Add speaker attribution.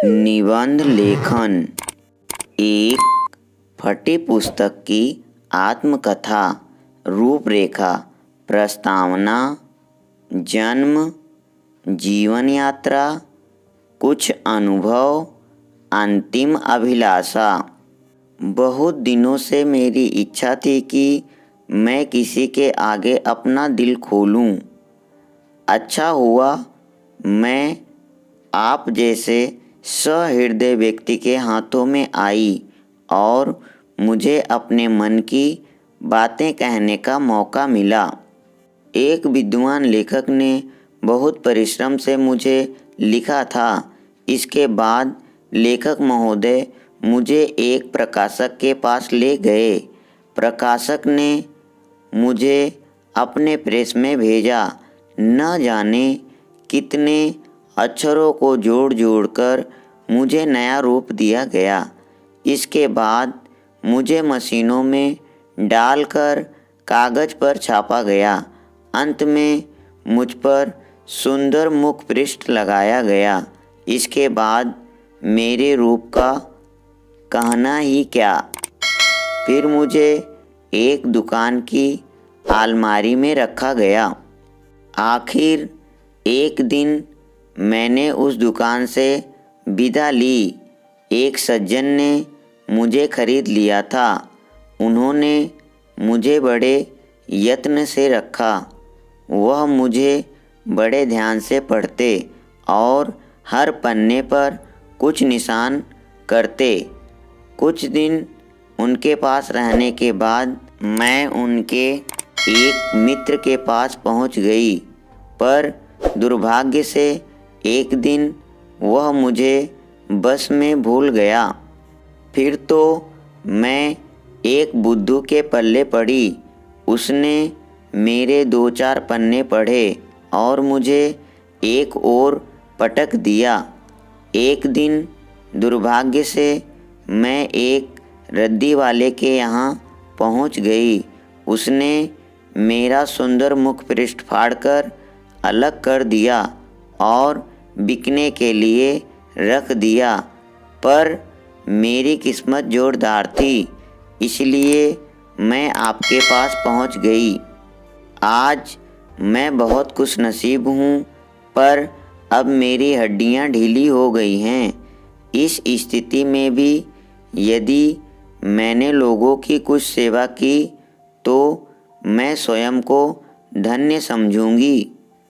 Speaker 1: निबंध लेखन। एक फटी पुस्तक की आत्मकथा। रूपरेखा, प्रस्तावना, जन्म, जीवन यात्रा, कुछ अनुभव, अंतिम अभिलाषा। बहुत दिनों से मेरी इच्छा थी कि मैं किसी के आगे अपना दिल खोलूं। अच्छा हुआ मैं आप जैसे सहृदय व्यक्ति के हाथों में आई और मुझे अपने मन की बातें कहने का मौका मिला। एक विद्वान लेखक ने बहुत परिश्रम से मुझे लिखा था। इसके बाद लेखक महोदय मुझे एक प्रकाशक के पास ले गए। प्रकाशक ने मुझे अपने प्रेस में भेजा। न जाने कितने अक्षरों को जोड़ जोड़ कर मुझे नया रूप दिया गया। इसके बाद मुझे मशीनों में डालकर कागज़ पर छापा गया। अंत में मुझ पर सुंदर मुख पृष्ठ लगाया गया। इसके बाद मेरे रूप का कहना ही क्या। फिर मुझे एक दुकान की अलमारी में रखा गया। आखिर एक दिन मैंने उस दुकान से विदा ली। एक सज्जन ने मुझे खरीद लिया था। उन्होंने मुझे बड़े यत्न से रखा। वह मुझे बड़े ध्यान से पढ़ते और हर पन्ने पर कुछ निशान करते। कुछ दिन उनके पास रहने के बाद मैं उनके एक मित्र के पास पहुंच गई, पर दुर्भाग्य से एक दिन वह मुझे बस में भूल गया। फिर तो मैं एक बुद्धू के पल्ले पड़ी। उसने मेरे 2-4 पन्ने पढ़े और मुझे एक ओर पटक दिया। एक दिन दुर्भाग्य से मैं एक रद्दी वाले के यहाँ पहुँच गई। उसने मेरा सुंदर मुख पृष्ठ फाड़कर अलग कर दिया और बिकने के लिए रख दिया, पर मेरी किस्मत जोरदार थी, इसलिए मैं आपके पास पहुंच गई। आज मैं बहुत खुशनसीब हूँ, पर अब मेरी हड्डियाँ ढीली हो गई हैं। इस स्थिति में भी यदि मैंने लोगों की कुछ सेवा की तो मैं स्वयं को धन्य समझूंगी।